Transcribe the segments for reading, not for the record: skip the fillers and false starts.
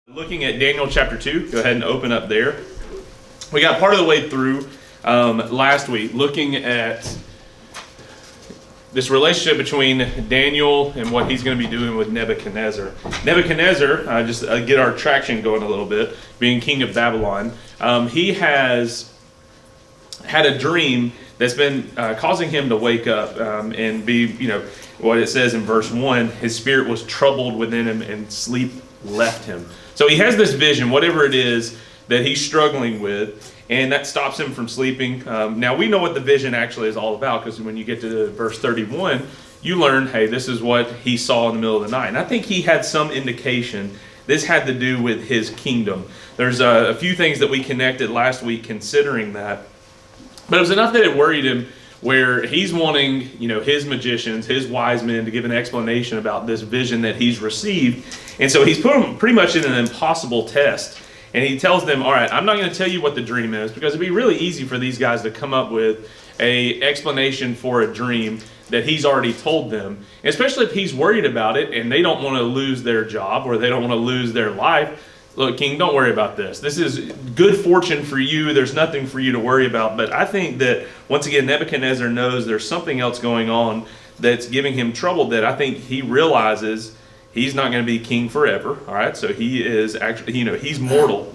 Looking at Daniel chapter 2, go ahead and open up there. We got part of the way through last week looking at this relationship between Daniel and what he's going to be doing with Nebuchadnezzar. Nebuchadnezzar, just get our traction going a little bit, being king of Babylon, he has had a dream that's been causing him to wake up and be, what it says in verse 1, his spirit was troubled within him and sleep left him. So he has this vision, whatever it is that he's struggling with, and that stops him from sleeping. Now we know what the vision actually is all about, because when you get to verse 31, you learn, hey, this is what he saw in the middle of the night. And I think he had some indication this had to do with his kingdom. There's a few things that we connected last week considering that, but it was enough that it worried him, where he's wanting, his magicians, his wise men to give an explanation about this vision that he's received. And so he's put them pretty much in an impossible test. And he tells them, all right, I'm not going to tell you what the dream is, because it'd be really easy for these guys to come up with an explanation for a dream that he's already told them, especially if he's worried about it and they don't want to lose their job or they don't want to lose their life. Look, King, don't worry about this. This is good fortune for you. There's nothing for you to worry about. But I think that, once again, Nebuchadnezzar knows there's something else going on that's giving him trouble, that I think he realizes he's not going to be king forever. All right, so he is actually, he's mortal.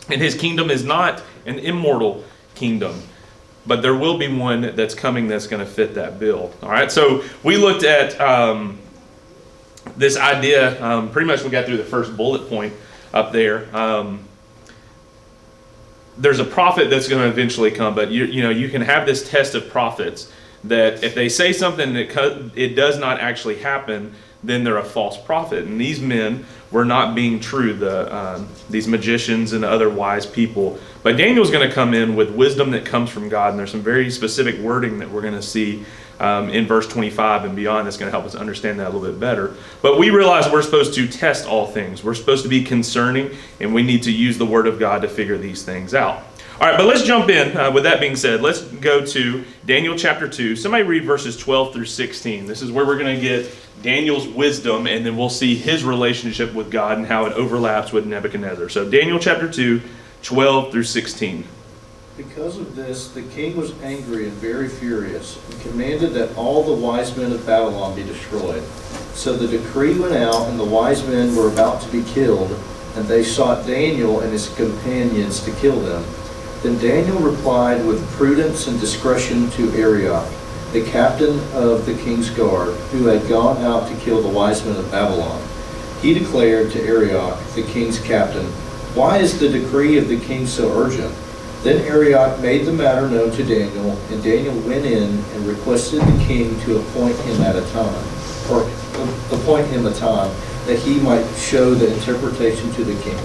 And his kingdom is not an immortal kingdom. But there will be one that's coming that's going to fit that bill. All right, so we looked at this idea. Pretty much we got through the first bullet point up there. There's a prophet that's going to eventually come, but you can have this test of prophets that if they say something that it does not actually happen, then they're a false prophet. And these men were not being true, these magicians and other wise people. But Daniel's going to come in with wisdom that comes from God, and there's some very specific wording that we're going to see in verse 25 and beyond that's going to help us understand that a little bit better. But we realize we're supposed to test all things. We're supposed to be concerning, and we need to use the Word of God to figure these things out. All right, but let's jump in. With that being said, let's go to Daniel chapter 2. Somebody read verses 12 through 16. This is where we're going to get Daniel's wisdom, and then we'll see his relationship with God and how it overlaps with Nebuchadnezzar. So Daniel chapter 2, 12 through 16. Because of this, the king was angry and very furious, and commanded that all the wise men of Babylon be destroyed. So the decree went out, and the wise men were about to be killed, and they sought Daniel and his companions to kill them. Then Daniel replied with prudence and discretion to Arioch, the captain of the king's guard, who had gone out to kill the wise men of Babylon. He declared to Arioch, the king's captain, "Why is the decree of the king so urgent?" Then Arioch made the matter known to Daniel, and Daniel went in and requested the king to appoint him a time, that he might show the interpretation to the king.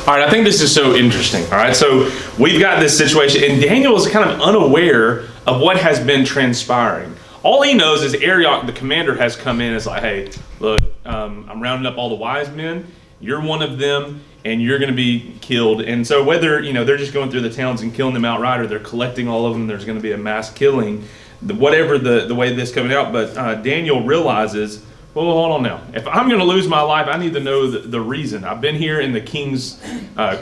All right, I think this is so interesting. All right, so we've got this situation, and Daniel is kind of unaware of what has been transpiring. All he knows is Arioch, the commander, has come in and is like, hey, look, I'm rounding up all the wise men. You're one of them, and you're going to be killed. And so whether, they're just going through the towns and killing them outright, or they're collecting all of them, there's going to be a mass killing, whatever the way this is coming out. But Daniel realizes, well, hold on now. If I'm going to lose my life, I need to know the reason. I've been here in the king's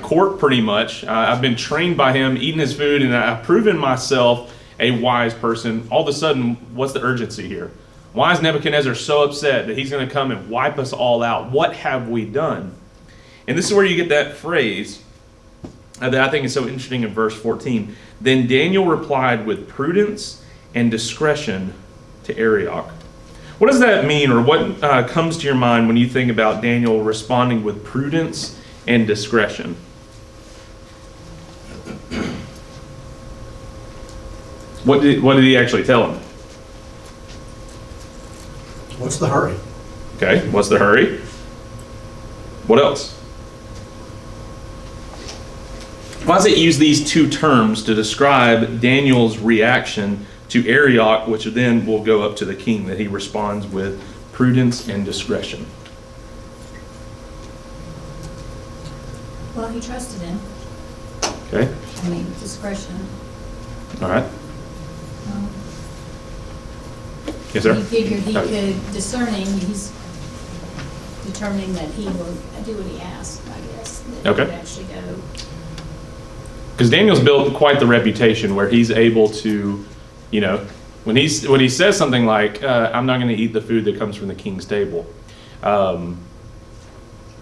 court pretty much. I've been trained by him, eating his food, and I've proven myself a wise person. All of a sudden, what's the urgency here? Why is Nebuchadnezzar so upset that he's going to come and wipe us all out? What have we done? And this is where you get that phrase that I think is so interesting in verse 14. Then Daniel replied with prudence and discretion to Arioch. What does that mean, or what comes to your mind when you think about Daniel responding with prudence and discretion? What did he actually tell him? What's the hurry? Okay, what's the hurry? What else? Why does it use these two terms to describe Daniel's reaction to Arioch, which then will go up to the king, that he responds with prudence and discretion? Well, he trusted him. Okay. Discretion. All right. Yes, sir. He figured he could discerning. determining that he will do what he asks, I guess. That Okay. he would actually go. Because Daniel's built quite the reputation where he's able to, you know, when he says something like, I'm not going to eat the food that comes from the king's table.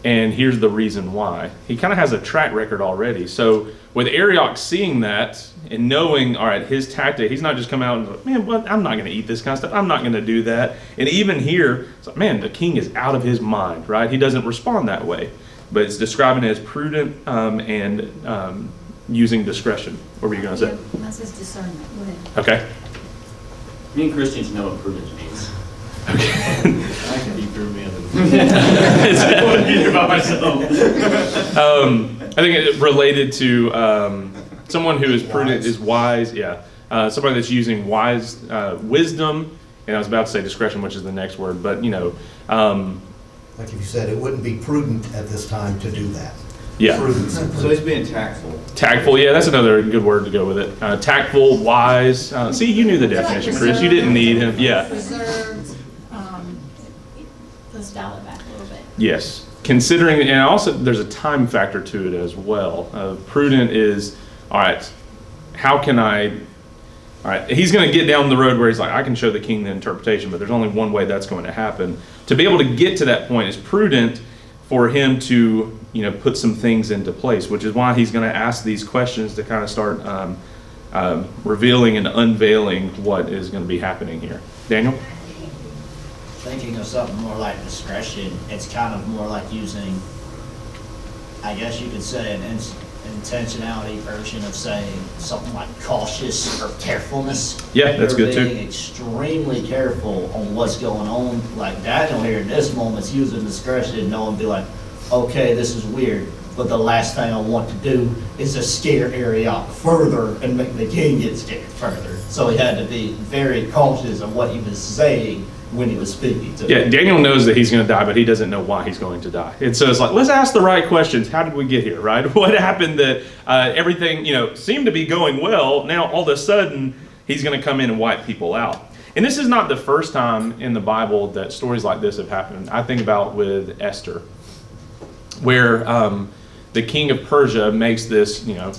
And here's the reason why. He kind of has a track record already. So with Arioch seeing that and knowing, all right, his tactic, he's not just come out and like, man, what? I'm not going to eat this kind of stuff. I'm not going to do that. And even here, it's like, man, the king is out of his mind, right? He doesn't respond that way. But it's describing it as prudent and using discretion. What were you going to say? Yeah, that says discernment. Go ahead. Okay. Me and Christians know what prudence means. I can be through me under the By myself. I think it related to someone who is prudent, is wise. Yeah, somebody that's using wise wisdom, and I was about to say discretion, which is the next word, but you know, Like if you said, it wouldn't be prudent at this time to do that. yeah, Prudence. So he's being tactful. tactful. Yeah, that's another good word to go with it. Tactful, wise. See, you knew the definition, Chris. You didn't need him. Yeah. Reserved, let's dial it back a little bit. Yes, considering, and also there's a time factor to it as well. Prudent is, all right, how can I, all right, he's going to get down the road where he's like, I can show the king the interpretation, but there's only one way that's going to happen. To be able to get to that point is prudent for him to, you know, put some things into place, which is why he's going to ask these questions to kind of start revealing and unveiling what is going to be happening here. Daniel? Thinking of something more like discretion, it's kind of more like using, I guess you could say, an intentionality version of saying something like cautious or carefulness. Yeah, that's good You're too. being extremely careful on what's going on. Like Daniel here in this moment's using discretion, knowing be like, okay, this is weird, but the last thing I want to do is to scare Arioch further and make the king get scared further. So he had to be very cautious of what he was saying when he was speaking to Yeah, him. Daniel knows that he's going to die, but he doesn't know why he's going to die. And so it's like, let's ask the right questions. How did we get here, right? What happened that everything, you know, seemed to be going well. Now, all of a sudden, he's going to come in and wipe people out. And this is not the first time in the Bible that stories like this have happened. I think about with Esther, where the king of Persia makes this, you know,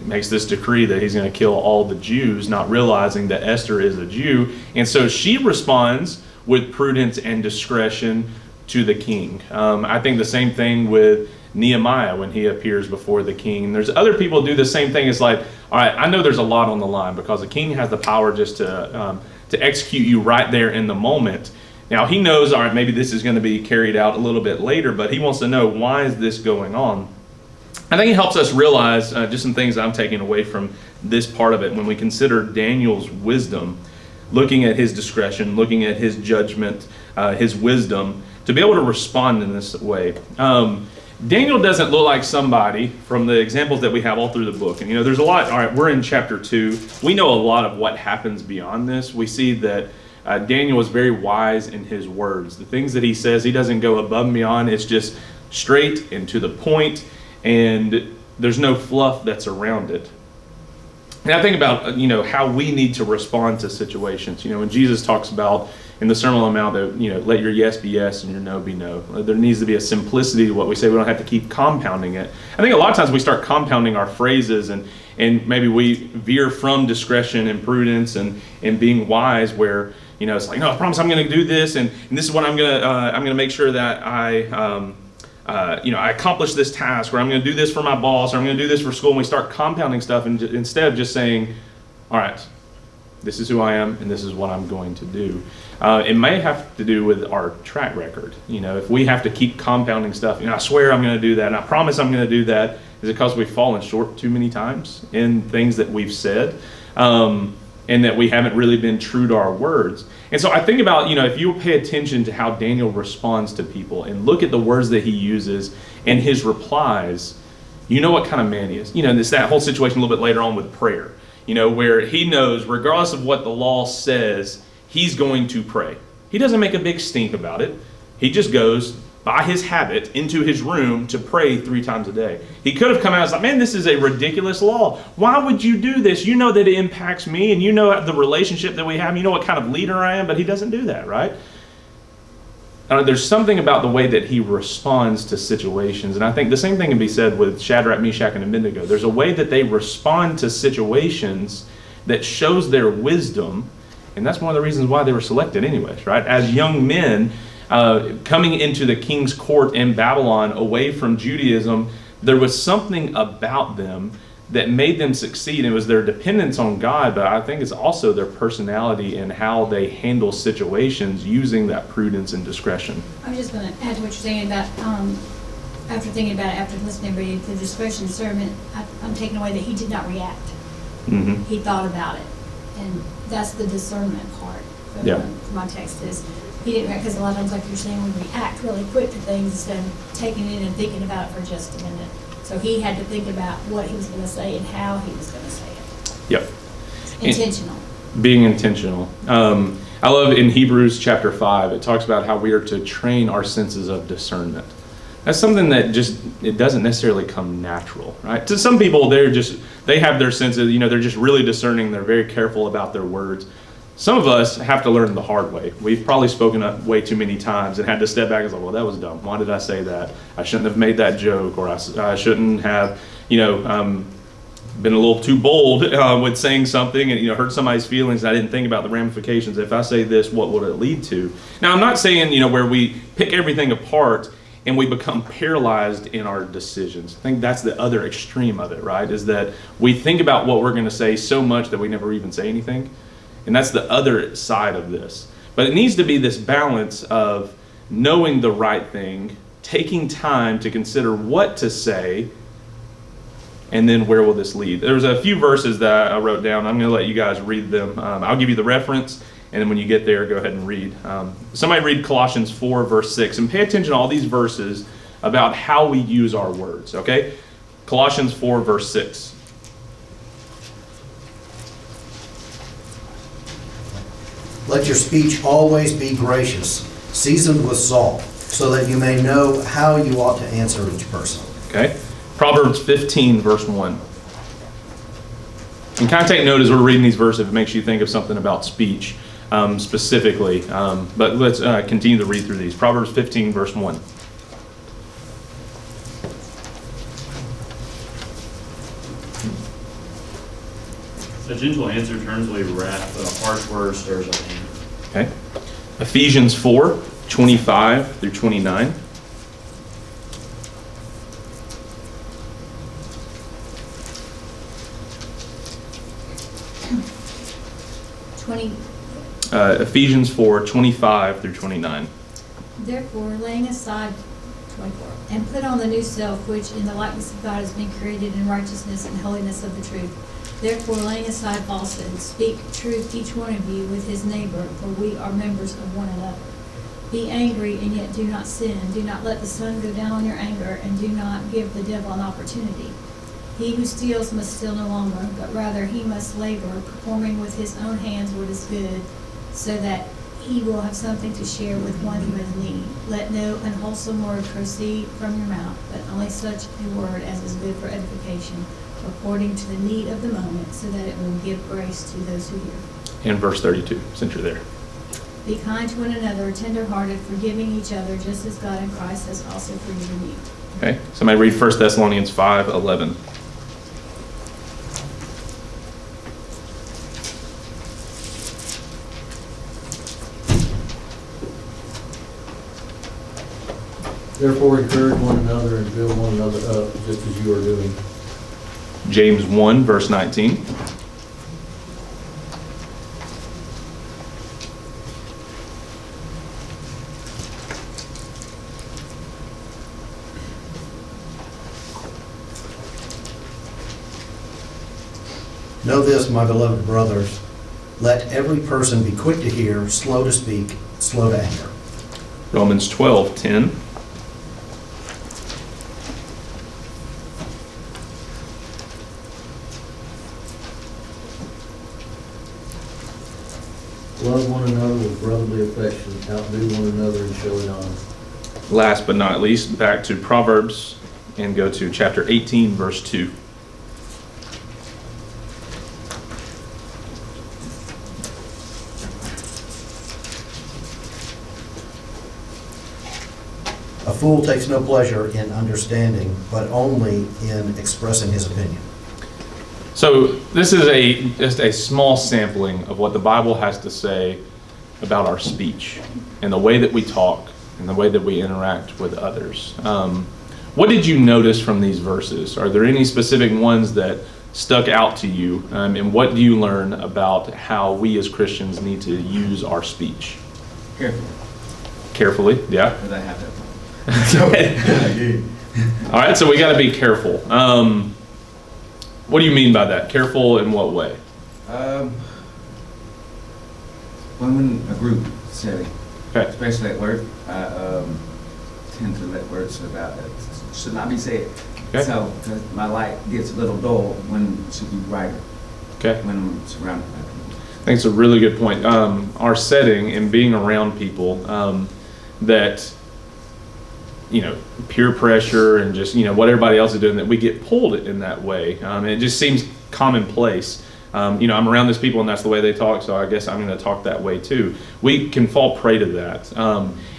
makes this decree that he's going to kill all the Jews, not realizing that Esther is a Jew. And so she responds with prudence and discretion to the king. I think the same thing with Nehemiah when he appears before the king. And there's other people who do the same thing. It's like, all right, I know there's a lot on the line because the king has the power just to execute you right there in the moment. Now he knows, all right, maybe this is going to be carried out a little bit later, but he wants to know, why is this going on? I think it helps us realize just some things I'm taking away from this part of it when we consider Daniel's wisdom, looking at his discretion, looking at his judgment, his wisdom, to be able to respond in this way. Daniel doesn't look like somebody from the examples that we have all through the book. And, you know, there's a lot. All right, we're in chapter 2. We know a lot of what happens beyond this. We see that Daniel is very wise in his words. The things that he says, he doesn't go above and beyond. It's just straight and to the point. And there's no fluff that's around it. And I think about, you know, how we need to respond to situations. You know, when Jesus talks about in the Sermon on the Mount that, you know, let your yes be yes and your no be no. There needs to be a simplicity to what we say. We don't have to keep compounding it. I think a lot of times we start compounding our phrases and maybe we veer from discretion and prudence and being wise where, you know, it's like, no, I promise I'm going to do this and this is what I'm going to make sure that I accomplish this task, or I'm going to do this for my boss, or I'm going to do this for school. And we start compounding stuff instead of just saying, all right, this is who I am and this is what I'm going to do. It may have to do with our track record. You know, if we have to keep compounding stuff, you know, I swear I'm going to do that and I promise I'm going to do that, is it because we've fallen short too many times in things that we've said and that we haven't really been true to our words? And so I think about, you know, if you pay attention to how Daniel responds to people and look at the words that he uses and his replies, you know what kind of man he is. You know, and it's that whole situation a little bit later on with prayer, you know, where he knows regardless of what the law says, he's going to pray. He doesn't make a big stink about it. He just goes by his habit into his room to pray 3 times a day. He could have come out and said, man, this is a ridiculous law. Why would you do this? You know that it impacts me and you know the relationship that we have. You know what kind of leader I am, but he doesn't do that, right? there's something about the way that he responds to situations. And I think the same thing can be said with Shadrach, Meshach, and Abednego. There's a way that they respond to situations that shows their wisdom. And that's one of the reasons why they were selected anyways, right? As young men coming into the king's court in Babylon away from Judaism, there was something about them that made them succeed. It was their dependence on God, but I think it's also their personality and how they handle situations using that prudence and discretion. I was just going to add to what you're saying about, after thinking about it, after listening to the discretion discernment, I'm taking away that he did not react. Mm-hmm. He thought about it. And that's the discernment part of Yeah. my text is, he didn't react, because a lot of times, like you're saying, we react really quick to things instead of taking it and thinking about it for just a minute. So he had to think about what he was going to say and how he was going to say it. Yep. Intentional. Being intentional. I love in Hebrews chapter 5, it talks about how we are to train our senses of discernment. That's something that it doesn't necessarily come natural, right? To some people, they have their senses, they're just really discerning. They're very careful about their words. Some of us have to learn the hard way. We've probably spoken up way too many times and had to step back and say, well, that was dumb. Why did I say that? I shouldn't have made that joke, or I shouldn't have, been a little too bold with saying something and, hurt somebody's feelings. I didn't think about the ramifications. If I say this, what would it lead to? Now, I'm not saying, where we pick everything apart and we become paralyzed in our decisions. I think that's the other extreme of it, right? Is that we think about what we're going to say so much that we never even say anything. And that's the other side of this. But it needs to be this balance of knowing the right thing, taking time to consider what to say, and then where will this lead? There's a few verses that I wrote down. I'm going to let you guys read them. I'll give you the reference, and then when you get there, go ahead and read. Somebody read Colossians 4, verse 6, and pay attention to all these verses about how we use our words, okay? Colossians 4, verse 6. Let your speech always be gracious, seasoned with salt, so that you may know how you ought to answer each person. Okay? Proverbs 15, verse 1. And kind of take note as we're reading these verses if it makes you think of something about speech specifically. But let's continue to read through these. Proverbs 15, verse 1. A gentle answer turns away wrath, but a harsh word stirs up anger. Okay? Ephesians 4, 25 through 29. Ephesians 4, 25 through 29. Therefore, laying aside 24, and put on the new self, which in the likeness of God has been created in righteousness and holiness of the truth. Therefore, laying aside falsehood, speak truth each one of you with his neighbor, for we are members of one another. Be angry, and yet do not sin. Do not let the sun go down on your anger, and do not give the devil an opportunity. He who steals must steal no longer, but rather he must labor, performing with his own hands what is good, so that he will have something to share with one who has need. Let no unwholesome word proceed from your mouth, but only such a word as is good for edification, according to the need of the moment, so that it will give grace to those who hear. And verse 32, since you're there. Be kind to one another, tender-hearted, forgiving each other, just as God in Christ has also forgiven you. Okay, somebody read 1 Thessalonians 5, 11. Therefore encourage one another and build one another up, just as you are doing. James 1, verse 19. Know this, my beloved brothers, let every person be quick to hear, slow to speak, slow to anger. Romans 12, 10. Love one another with brotherly affection, outdo one another in showing honor. Last but not least, back to Proverbs and go to chapter 18, verse 2. A fool takes no pleasure in understanding, but only in expressing his opinion. So this is just a small sampling of what the Bible has to say about our speech and the way that we talk and the way that we interact with others. What did you notice from these verses? Are there any specific ones that stuck out to you? And what do you learn about how we as Christians need to use our speech? Careful, Carefully, yeah. because I have that problem. All right, so we got to be careful. What do you mean by that? Careful in what way? When a group setting, Okay. especially at work, I tend to let words slip out that should not be said. Okay. So, 'cause my light gets a little dull when it should be brighter, Okay. when I'm surrounded by people. I think it's a really good point. Our setting and being around people that, peer pressure and just, what everybody else is doing, that we get pulled in that way. And it just seems commonplace. I'm around these people and that's the way they talk, so I guess I'm going to talk that way too. We can fall prey to that.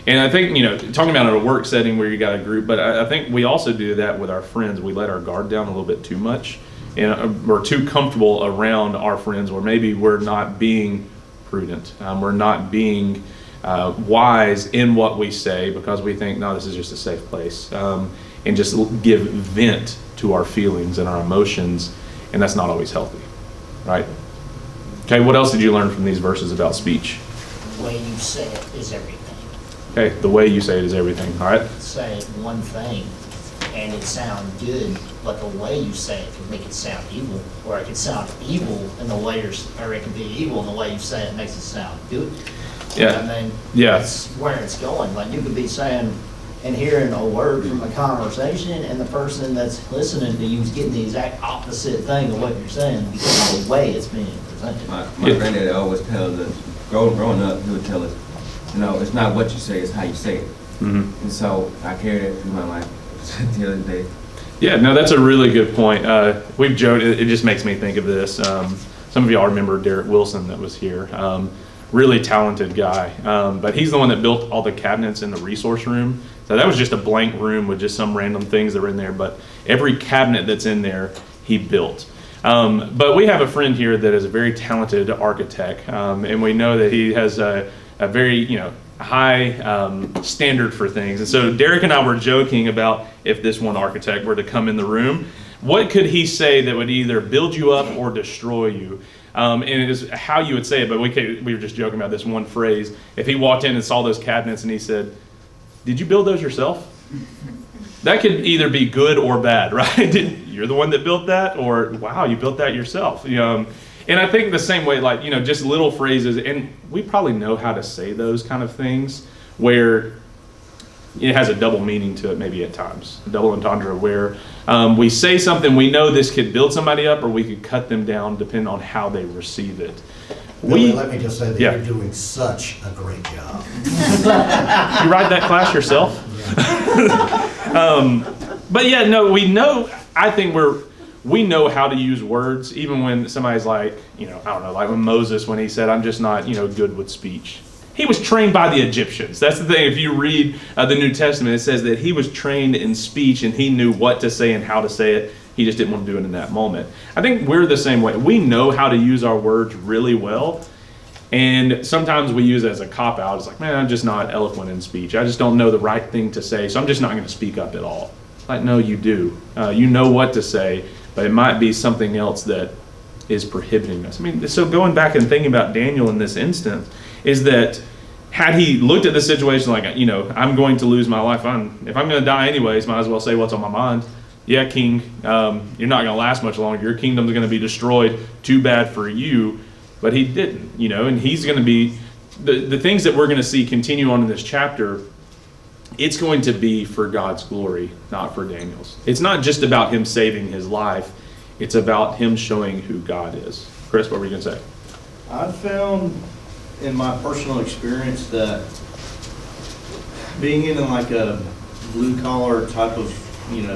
And I think, talking about in a work setting where you got a group, but I think we also do that with our friends. We let our guard down a little bit too much. And we're too comfortable around our friends, or maybe we're not being prudent. We're not being wise in what we say because we think, no, this is just a safe place. And just give vent to our feelings and our emotions, and that's not always healthy. Right? Okay, what else did you learn from these verses about speech? The way you say it is everything. Okay, the way you say it is everything. All right? Say one thing and it sound good, but the way you say it can make it sound evil, or it can sound evil in the way or it can be evil in the way you say it makes it sound good. Yeah. I mean, Yeah. that's where it's going. Like, you could be saying and hearing a word from a conversation, and the person that's listening to you is getting the exact opposite thing of what you're saying because of the way it's being presented. My Yeah. granddaddy always tells us, growing up, he would tell us, it's not what you say, it's how you say it. Mm-hmm. And so I carry that through my life the other day. Yeah, no, that's a really good point. We've joked, it just makes me think of this. Some of y'all remember Derek Wilson that was here. Really talented guy. But he's the one that built all the cabinets in the resource room. So that was just a blank room with just some random things that were in there. But every cabinet that's in there, he built. But we have a friend here that is a very talented architect. And we know that he has a very, high standard for things. And so Derek and I were joking about if this one architect were to come in the room, what could he say that would either build you up or destroy you? And it is how you would say it, but we were just joking about this one phrase. If he walked in and saw those cabinets and he said, "Did you build those yourself?" That could either be good or bad, right? You're the one that built that, or wow, you built that yourself. And I think the same way, like, just little phrases, and we probably know how to say those kind of things where it has a double meaning to it maybe at times, a double entendre where we say something, we know this could build somebody up or we could cut them down depending on how they receive it. Billy, let me just say that Yeah. you're doing such a great job. You ride that class yourself? But yeah, no, we know, I think we know how to use words, even when somebody's like, I don't know, like when Moses, when he said, "I'm just not, good with speech." He was trained by the Egyptians. That's the thing. If you read the New Testament, it says that he was trained in speech and he knew what to say and how to say it. He just didn't want to do it in that moment. I think we're the same way. We know how to use our words really well. And sometimes we use it as a cop-out. It's like, man, I'm just not eloquent in speech. I just don't know the right thing to say, so I'm just not going to speak up at all. Like, no, you do. You know what to say, but it might be something else that is prohibiting us. I mean, so going back and thinking about Daniel in this instance, is that had he looked at the situation like, I'm going to lose my life, if I'm going to die anyways, might as well say what's on my mind. Yeah, king, you're not going to last much longer. Your kingdom's going to be destroyed. Too bad for you. But he didn't, and he's going to be, the things that we're going to see continue on in this chapter, it's going to be for God's glory, not for Daniel's. It's not just about him saving his life. It's about him showing who God is. Chris, what were you going to say? I found in my personal experience that being in like a blue collar type of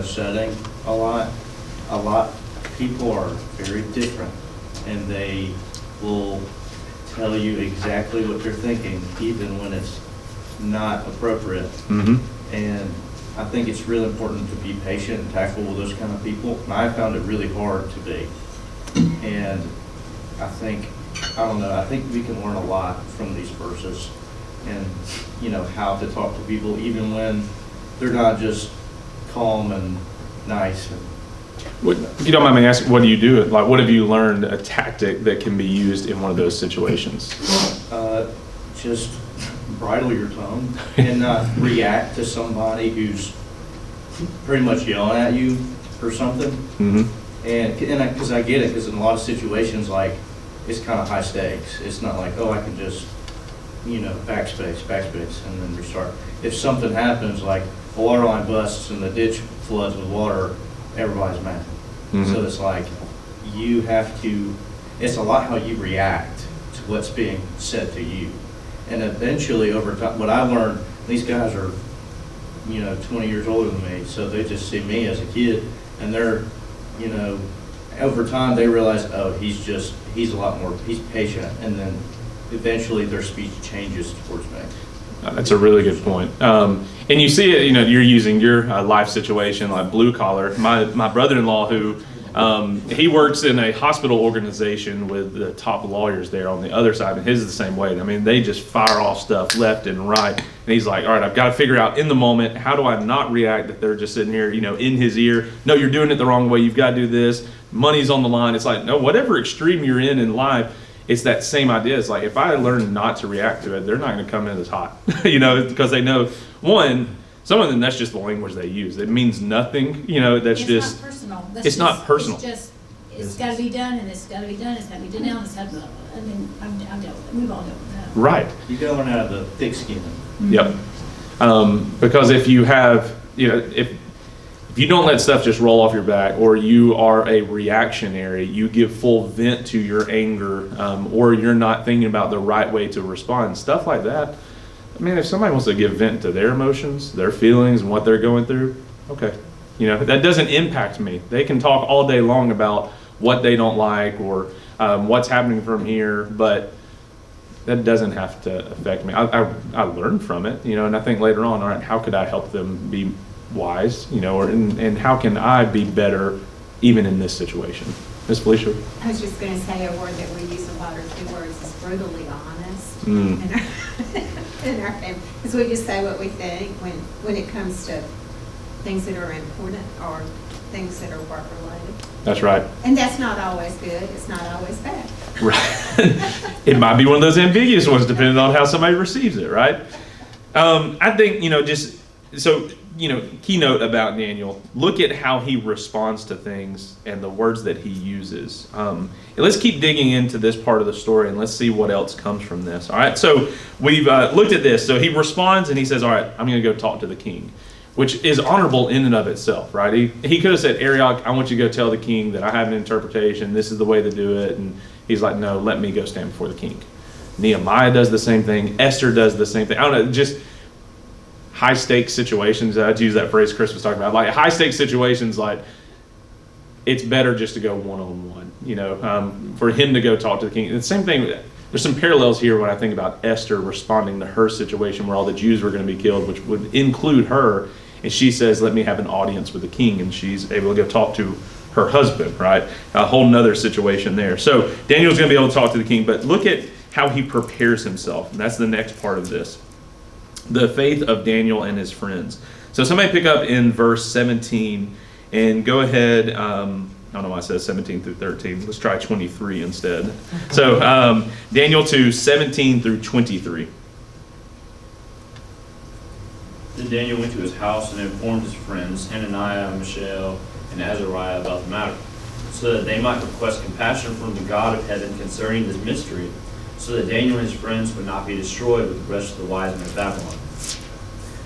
setting a lot people are very different, and they will tell you exactly what they're thinking even when it's not appropriate. Mm-hmm. And I think it's really important to be patient and tactful with those kind of people. And I found it really hard to be. And I think we can learn a lot from these verses and, how to talk to people even when they're not just calm and nice. If you don't mind me asking, what do you do? Like, what have you learned a tactic that can be used in one of those situations? Just bridle your tongue and not react to somebody who's pretty much yelling at you or something. Mm-hmm. And because I get it, because in a lot of situations, like, it's kind of high stakes. It's not like, oh, I can just, backspace, and then restart. If something happens, like a water line busts and the ditch floods with water, everybody's mad. Mm-hmm. So it's like, it's a lot how you react to what's being said to you. And eventually, over time, what I learned, these guys are, 20 years older than me, so they just see me as a kid, and they're, over time they realize, oh, he's patient, and then eventually their speech changes towards me. That's a really good point. And you see it, you're using your life situation like blue collar. My brother-in-law, who he works in a hospital organization with the top lawyers there on the other side, and his is the same way. I mean, they just fire off stuff left and right. And he's like, all right, I've got to figure out in the moment, how do I not react that they're just sitting here, in his ear? No, you're doing it the wrong way. You've got to do this. Money's on the line. It's like, no, whatever extreme you're in life, it's that same idea. It's like, if I learn not to react to it, they're not going to come in as hot, because they know, some of them, that's just the language they use. It means nothing, that's just. It's not personal. It's not personal. It's just, it's got to be done, and it's got to be done, it's got to be done now, and it's got to be, I've dealt with it. We've all dealt with that. Right. You got to learn how to thick skin. Yep. Because if you have, if you don't let stuff just roll off your back, or you are a reactionary, you give full vent to your anger, or you're not thinking about the right way to respond, stuff like that. I mean, if somebody wants to give vent to their emotions, their feelings, and what they're going through, okay. That doesn't impact me. They can talk all day long about what they don't like or what's happening from here, but that doesn't have to affect me. I learned from it, and I think later on, all right, how could I help them be wise, and how can I be better even in this situation? Ms. Felicia? I was just going to say a word that we use a lot, or two words, is brutally honest in our family. Because we just say what we think when it comes to things that are important or things that are work related. That's right. And that's not always good. It's not always bad. Right. It might be one of those ambiguous ones depending on how somebody receives it, right? I think, keynote about Daniel, look at how he responds to things and the words that he uses. And let's keep digging into this part of the story, and let's see what else comes from this. All right, so we've looked at this. So he responds and he says, all right, I'm going to go talk to the king, which is honorable in and of itself, right? He could have said, Arioch, I want you to go tell the king that I have an interpretation. This is the way to do it. And he's like, no, let me go stand before the king. Nehemiah does the same thing. Esther does the same thing. I don't know, just high stakes situations. I'd use that phrase Chris was talking about. Like high stakes situations, like it's better just to go one-on-one, for him to go talk to the king. And the same thing, there's some parallels here when I think about Esther responding to her situation where all the Jews were going to be killed, which would include her. And she says, let me have an audience with the king. And she's able to go talk to her husband, right? A whole nother situation there. So Daniel's going to be able to talk to the king, but look at how he prepares himself. And that's the next part of this. The faith of Daniel and his friends. So somebody pick up in verse 17 and go ahead. I don't know why it says 17 through 13. Let's try 23 instead. So Daniel 2, 17 through 23. Then Daniel went to his house and informed his friends, Hananiah, Mishael, and Azariah, about the matter, so that they might request compassion from the God of heaven concerning this mystery, so that Daniel and his friends would not be destroyed with the rest of the wise men of Babylon.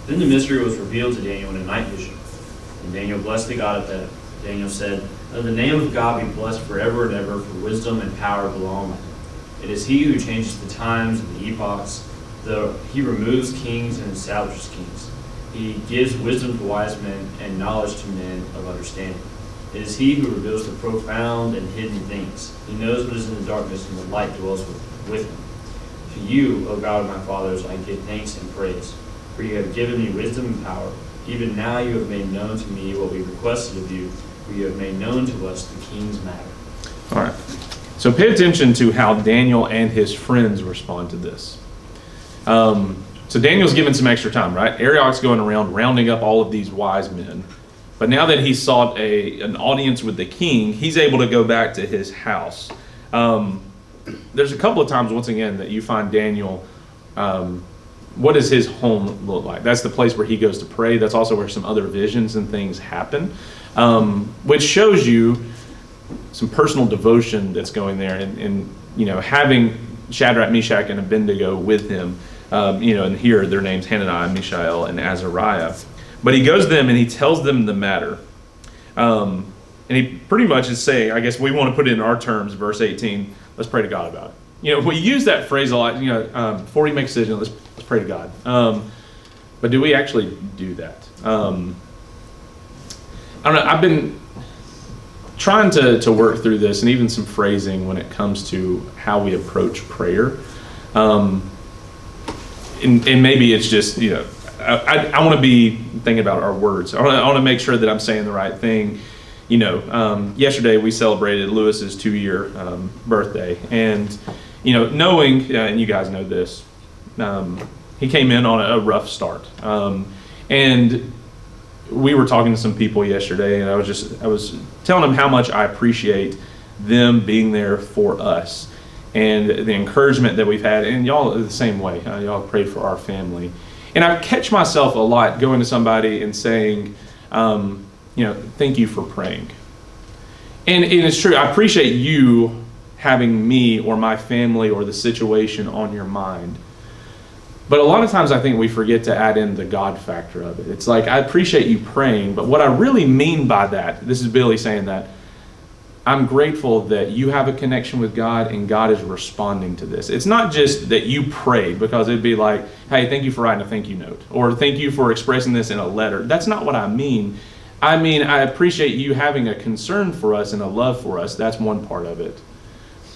Then the mystery was revealed to Daniel in a night vision. And Daniel blessed the God of heaven. Daniel said, let the name of God be blessed forever and ever, for wisdom and power belong to him. It is he who changes the times and the epochs, though he removes kings and establishes kings. He gives wisdom to wise men and knowledge to men of understanding. It is he who reveals the profound and hidden things. He knows what is in the darkness, and the light dwells with him. To you, O God of my fathers, I give thanks and praise, for you have given me wisdom and power. Even now you have made known to me what we requested of you, for you have made known to us the king's matter. All right. So pay attention to how Daniel and his friends respond to this. So Daniel's given some extra time, right? Arioch's going around rounding up all of these wise men. But now that he sought an audience with the king, he's able to go back to his house. There's a couple of times, once again, that you find Daniel, what does his home look like? That's the place where he goes to pray. That's also where some other visions and things happen, which shows you some personal devotion that's going there. And having Shadrach, Meshach, and Abednego with him, and here their names, Hananiah, Mishael, and Azariah. But he goes to them and he tells them the matter. And he pretty much is saying, I guess we want to put it in our terms, verse 18, let's pray to God about it. We use that phrase a lot, before we make a decision, let's pray to God. But do we actually do that? I don't know, I've been trying to work through this and even some phrasing when it comes to how we approach prayer. And maybe it's just, I want to be thinking about our words. I want to make sure that I'm saying the right thing. Yesterday we celebrated Lewis's 2-year birthday, and knowing, and you guys know this, he came in on a rough start, and we were talking to some people yesterday, and I was telling them how much I appreciate them being there for us and the encouragement that we've had, and y'all are the same way. Y'all prayed for our family. And I catch myself a lot going to somebody and saying, thank you for praying. And it's true, I appreciate you having me or my family or the situation on your mind. But a lot of times I think we forget to add in the God factor of it. It's like, I appreciate you praying, but what I really mean by that, this is Billy saying that, I'm grateful that you have a connection with God and God is responding to this. It's not just that you prayed, because it'd be like, hey, thank you for writing a thank you note, or thank you for expressing this in a letter. That's not what I mean. I mean, I appreciate you having a concern for us and a love for us. That's one part of it.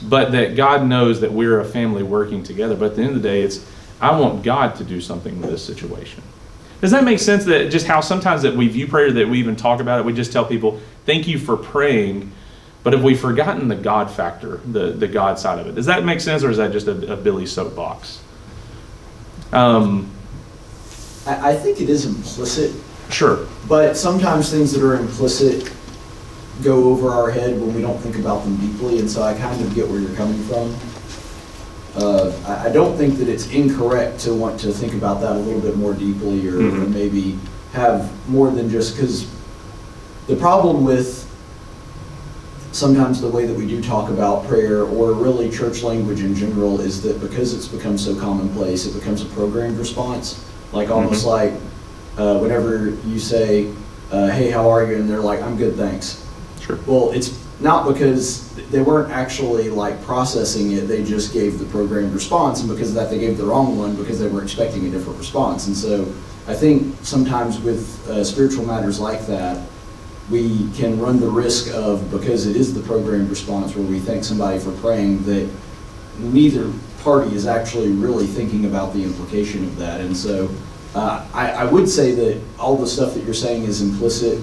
But that God knows that we're a family working together. But at the end of the day, I want God to do something with this situation. Does that make sense? That just how sometimes that we view prayer, that we even talk about it, we just tell people, thank you for praying. But have we forgotten the God factor, the God side of it? Does that make sense, or is that just a Billy soapbox? I think it is implicit. Sure. But sometimes things that are implicit go over our head when we don't think about them deeply, and so I kind of get where you're coming from. I don't think that it's incorrect to want to think about that a little bit more deeply, or maybe have more than just, because the problem with sometimes the way that we do talk about prayer, or really church language in general, is that because it's become so commonplace, it becomes a programmed response. Like almost like whenever you say, hey, how are you? And they're like, I'm good, thanks. Sure. Well, it's not because they weren't actually like processing it, they just gave the programmed response, and because of that they gave the wrong one because they were expecting a different response. And so I think sometimes with spiritual matters like that, we can run the risk of, because it is the programmed response where we thank somebody for praying, that neither party is actually really thinking about the implication of that. And so I would say that all the stuff that you're saying is implicit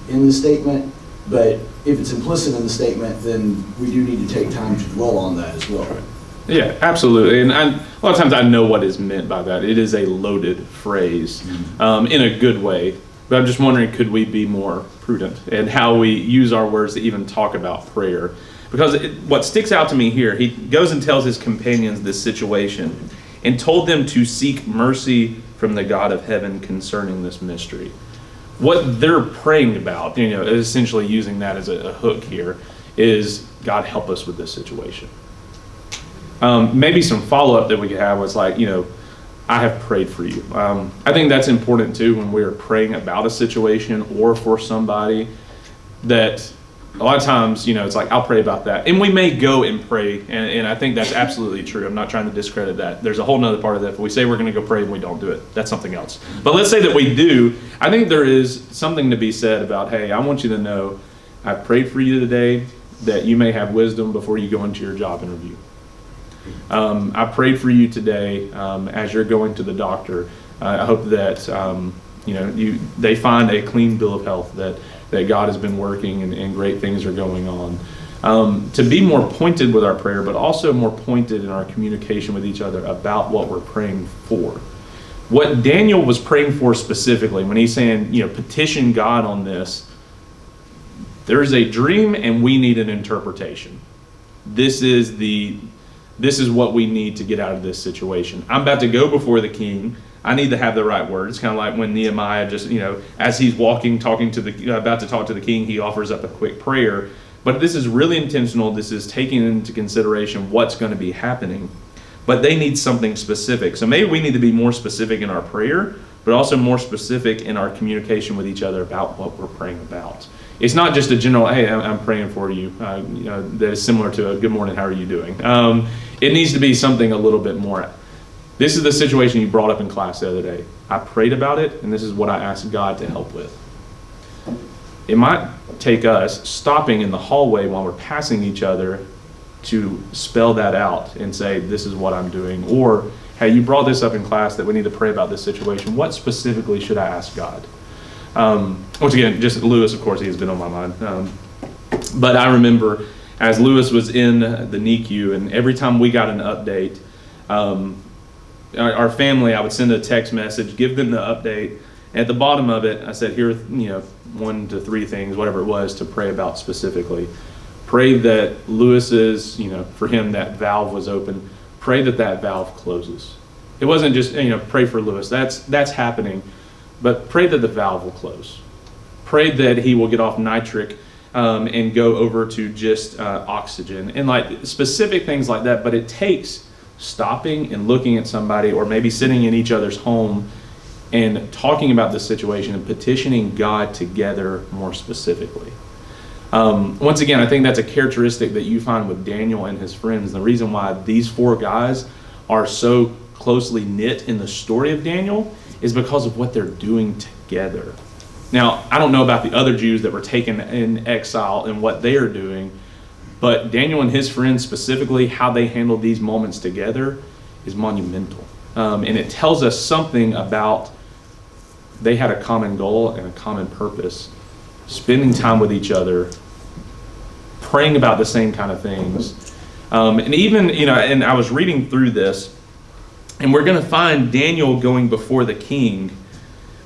in the statement, but if it's implicit in the statement, then we do need to take time to dwell on that as well. Yeah, absolutely. And a lot of times I know what is meant by that. It is a loaded phrase in a good way. But I'm just wondering, could we be more prudent in how we use our words to even talk about prayer? Because what sticks out to me here, he goes and tells his companions this situation and told them to seek mercy from the God of heaven concerning this mystery. What they're praying about, essentially using that as a hook here, is God help us with this situation. Maybe some follow-up that we could have was like, I have prayed for you. I think that's important too when we're praying about a situation or for somebody, that a lot of times, it's like, I'll pray about that. And we may go and pray, and I think that's absolutely true. I'm not trying to discredit that. There's a whole nother part of that. If we say we're going to go pray and we don't do it, that's something else. But let's say that we do. I think there is something to be said about, hey, I want you to know I prayed for you today, that you may have wisdom before you go into your job interview. I prayed for you today as you're going to the doctor. I hope that they find a clean bill of health, that God has been working and great things are going on. To be more pointed with our prayer, but also more pointed in our communication with each other about what we're praying for. What Daniel was praying for specifically, when he's saying, petition God on this, there's a dream and we need an interpretation. This is what we need to get out of this situation. I'm about to go before the king. I need to have the right words. It's kind of like when Nehemiah just, as he's walking, about to talk to the king, he offers up a quick prayer. But this is really intentional. This is taking into consideration what's going to be happening. But they need something specific. So maybe we need to be more specific in our prayer, but also more specific in our communication with each other about what we're praying about. It's not just a general, hey, I'm praying for you, that is similar to a good morning, how are you doing? It needs to be something a little bit more. This is the situation you brought up in class the other day. I prayed about it, and this is what I asked God to help with. It might take us stopping in the hallway while we're passing each other to spell that out and say, this is what I'm doing. Or, hey, you brought this up in class that we need to pray about this situation. What specifically should I ask God? Once again, just Lewis, of course, he has been on my mind. But I remember as Lewis was in the NICU, and every time we got an update, our family, I would send a text message, give them the update. And at the bottom of it, I said, here, 1 to 3 things, whatever it was, to pray about specifically. Pray that Lewis's, for him, that valve was open. Pray that valve closes. It wasn't just, pray for Lewis. That's happening. But pray that the valve will close. Pray that he will get off nitric and go over to just oxygen. And like specific things like that. But it takes stopping and looking at somebody, or maybe sitting in each other's home and talking about the situation and petitioning God together more specifically. Once again, I think that's a characteristic that you find with Daniel and his friends. The reason why these 4 guys are so closely knit in the story of Daniel is because of what they're doing together. Now, I don't know about the other Jews that were taken in exile and what they are doing, but Daniel and his friends specifically, how they handle these moments together is monumental. And it tells us something about they had a common goal and a common purpose, spending time with each other, praying about the same kind of things. And even, and I was reading through this, and we're going to find Daniel going before the king,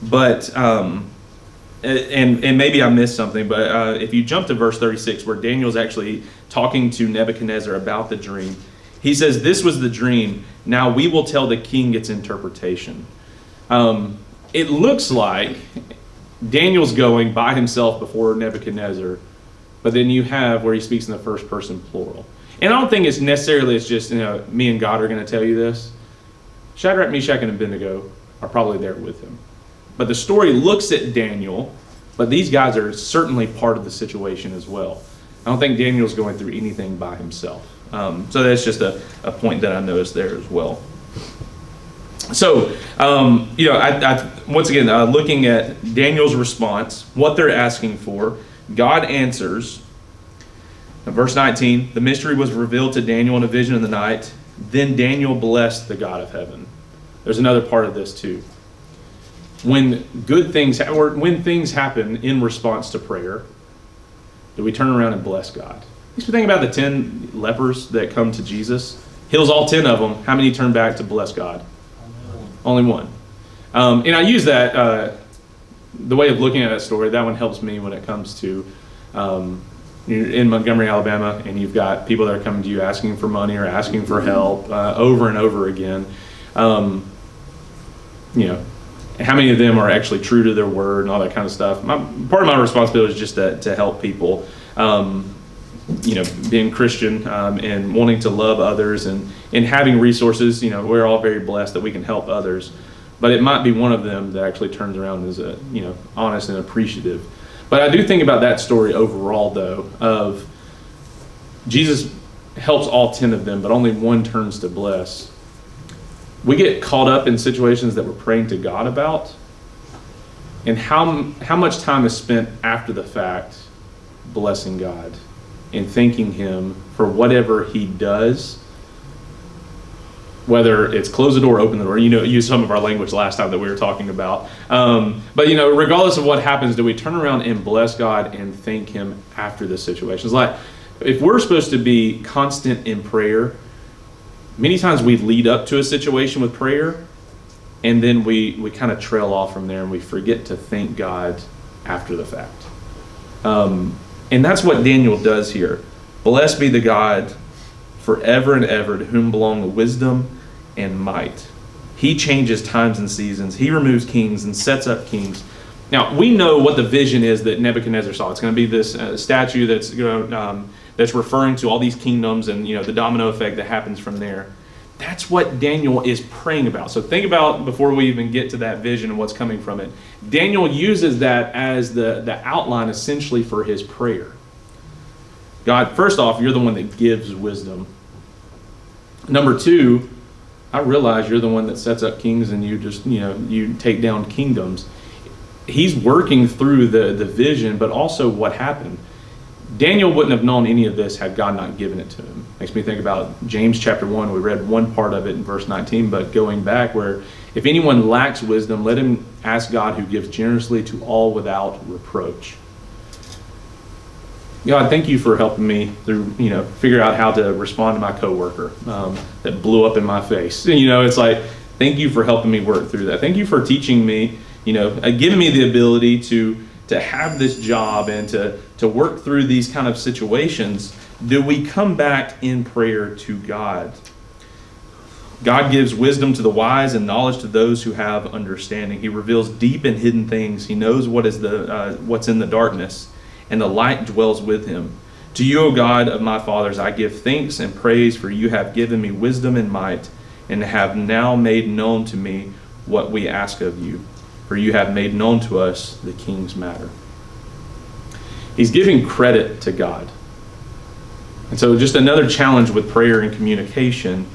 but, and maybe I missed something, but if you jump to verse 36, where Daniel's actually talking to Nebuchadnezzar about the dream, he says, this was the dream. Now we will tell the king its interpretation. It looks like Daniel's going by himself before Nebuchadnezzar, but then you have where he speaks in the first person plural. And I don't think it's just, me and God are going to tell you this. Shadrach, Meshach, and Abednego are probably there with him. But the story looks at Daniel, but these guys are certainly part of the situation as well. I don't think Daniel's going through anything by himself. So that's just a point that I noticed there as well. So, I once again, looking at Daniel's response, what they're asking for, God answers. In verse 19, the mystery was revealed to Daniel in a vision in the night. Then Daniel blessed the God of heaven. There's another part of this too. When good things, or when things happen in response to prayer, do we turn around and bless God? You think about the 10 lepers that come to Jesus. Heals all 10 of them. How many turn back to bless God? Only one. And I use that, the way of looking at that story, that one helps me when it comes to, you're in Montgomery, Alabama, and you've got people that are coming to you asking for money or asking for help over and over again. How many of them are actually true to their word and all that kind of stuff? Part of my responsibility is just to help people. Being Christian and wanting to love others and having resources, we're all very blessed that we can help others. But it might be one of them that actually turns around and is, honest and appreciative. But I do think about that story overall, though, of Jesus helps all 10 of them, but only one turns to bless. We get caught up in situations that we're praying to God about, and how much time is spent after the fact blessing God and thanking Him for whatever He does whether it's close the door, open the door. Use some of our language last time that we were talking about. But regardless of what happens, do we turn around and bless God and thank Him after this situation? It's like, if we're supposed to be constant in prayer, many times we lead up to a situation with prayer, and then we kind of trail off from there, and we forget to thank God after the fact. And that's what Daniel does here. Blessed be the God forever and ever, to whom belong wisdom and might. He changes times and seasons. He removes kings and sets up kings. Now, we know what the vision is that Nebuchadnezzar saw. It's going to be this statue that's referring to all these kingdoms and the domino effect that happens from there. That's what Daniel is praying about. So think about, before we even get to that vision and what's coming from it, Daniel uses that as the outline essentially for his prayer. God, first off, you're the one that gives wisdom. Number two, I realize you're the one that sets up kings and you take down kingdoms. He's working through the vision, but also what happened. Daniel wouldn't have known any of this had God not given it to him. Makes me think about James chapter 1. We read one part of it in verse 19, but going back, where if anyone lacks wisdom, let him ask God, who gives generously to all without reproach. God, thank you for helping me through, figure out how to respond to my coworker that blew up in my face. It's like, thank you for helping me work through that. Thank you for teaching me, giving me the ability to have this job and to work through these kind of situations. Do we come back in prayer to God? God gives wisdom to the wise and knowledge to those who have understanding. He reveals deep and hidden things. He knows what's in the darkness, and the light dwells with him. To you, O God of my fathers, I give thanks and praise, for you have given me wisdom and might, and have now made known to me what we ask of you. For you have made known to us the king's matter. He's giving credit to God. And so just another challenge with prayer and communication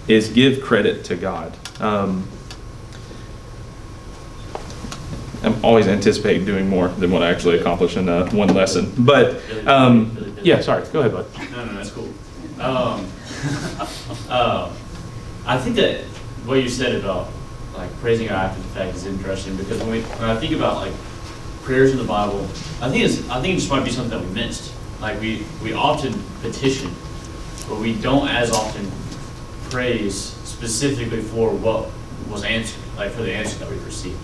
is give credit to God. I'm always anticipating doing more than what I actually accomplish in one lesson. But, yeah, sorry. Go ahead, bud. No, that's cool. I think that what you said about praising God after the fact is interesting, because when I think about prayers in the Bible, I think it just might be something that we missed. We often petition, but we don't as often praise specifically for what was answered, for the answer that we received.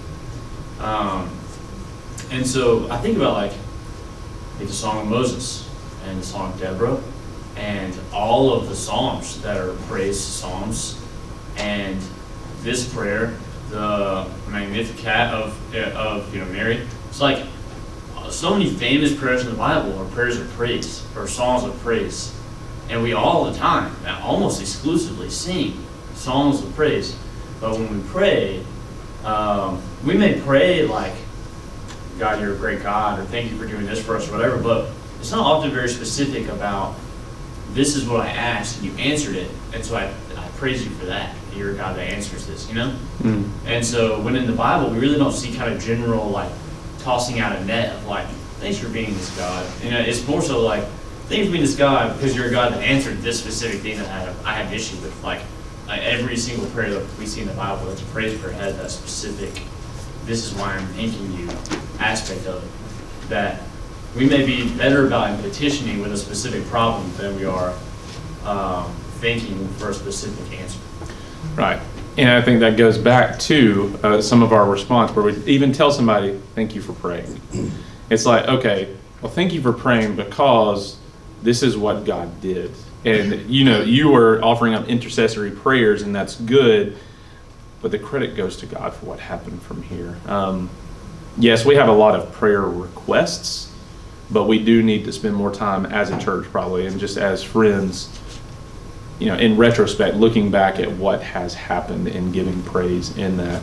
And so I think about the Song of Moses and the Song of Deborah and all of the Psalms that are praise Psalms, and this prayer, the Magnificat of Mary. It's so many famous prayers in the Bible are prayers of praise or songs of praise, and we all the time, almost exclusively, sing songs of praise. But when we pray, we may pray God, you're a great God, or thank you for doing this for us, or whatever, but it's not often very specific about, this is what I asked, and you answered it, and so I praise you for that. You're a God that answers this, Mm. And so when in the Bible, we really don't see kind of general, tossing out a net of, thanks for being this God. It's more so thanks for being this God because you're a God that answered this specific thing that I have issue with. Every single prayer that we see in the Bible that's a praise prayer has that specific, this is why I'm thanking you aspect of it. That we may be better about petitioning with a specific problem than we are thanking for a specific answer. Right. And I think that goes back to some of our response where we even tell somebody, thank you for praying. It's okay, well, thank you for praying because this is what God did. And, you were offering up intercessory prayers, and that's good, but the credit goes to God for what happened from here. Yes, we have a lot of prayer requests, but we do need to spend more time as a church probably, and just as friends, in retrospect, looking back at what has happened and giving praise in that,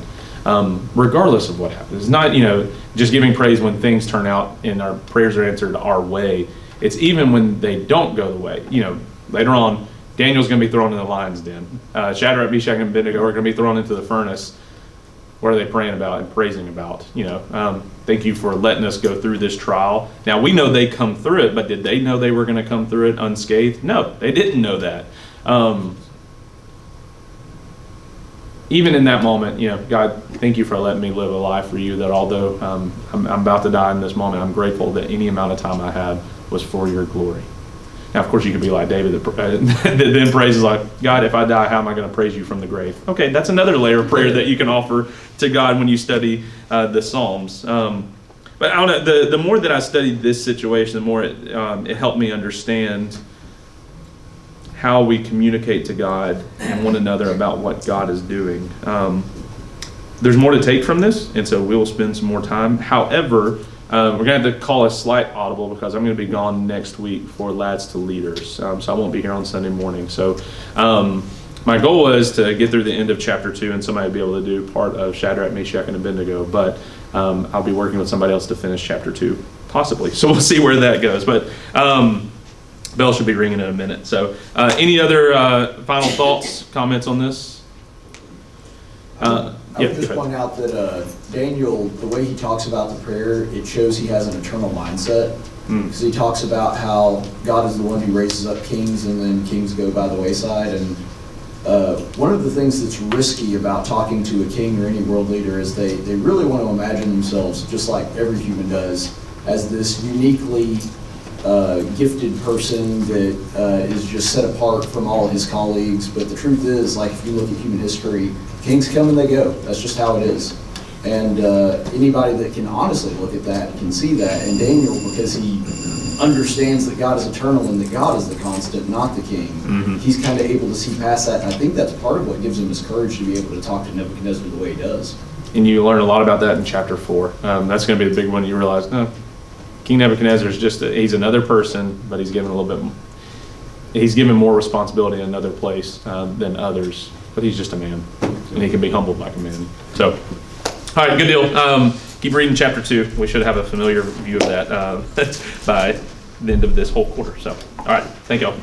regardless of what happens. It's not, just giving praise when things turn out and our prayers are answered our way. It's even when they don't go the way. Later on, Daniel's going to be thrown in the lion's den. Shadrach, Meshach, and Abednego are going to be thrown into the furnace. What are they praying about and praising about? Thank you for letting us go through this trial. Now, we know they come through it, but did they know they were going to come through it unscathed? No, they didn't know that. even in that moment, God, thank you for letting me live a life for you, that although I'm about to die in this moment, I'm grateful that any amount of time I had was for your glory. Now, of course, you could be like David that then praises like, God, if I die, how am I going to praise you from the grave? Okay, that's another layer of prayer that you can offer to God when you study the Psalms. But I don't know, the more that I studied this situation, the more it helped me understand how we communicate to God and one another about what God is doing. There's more to take from this, and so we will spend some more time. However, we're going to have to call a slight audible because I'm going to be gone next week for Lads to Leaders, so I won't be here on Sunday morning. So my goal was to get through the end of chapter 2 and somebody be able to do part of Shadrach, Meshach, and Abednego, but I'll be working with somebody else to finish chapter 2, possibly. So we'll see where that goes. But bell should be ringing in a minute. So any other final thoughts, comments on this? I would just point out that Daniel, the way he talks about the prayer, it shows he has an eternal mindset. Because he talks about how God is the one who raises up kings and then kings go by the wayside. And one of the things that's risky about talking to a king or any world leader is they really want to imagine themselves, just like every human does, as this uniquely gifted person that is just set apart from all of his colleagues. But the truth is, like, if you look at human history, kings come and they go. That's just how it is. And anybody that can honestly look at that can see that. And Daniel, because he understands that God is eternal and that God is the constant, not the king, he's kind of able to see past that. And I think that's part of what gives him his courage to be able to talk to Nebuchadnezzar the way he does. And you learn a lot about that in chapter 4. That's going to be the big one. You realize, King Nebuchadnezzar is he's another person, but he's given he's given more responsibility in another place than others. But he's just a man, and he can be humbled like a man. So, all right, good deal. Keep reading chapter 2. We should have a familiar view of that by the end of this whole quarter. So, all right, thank y'all.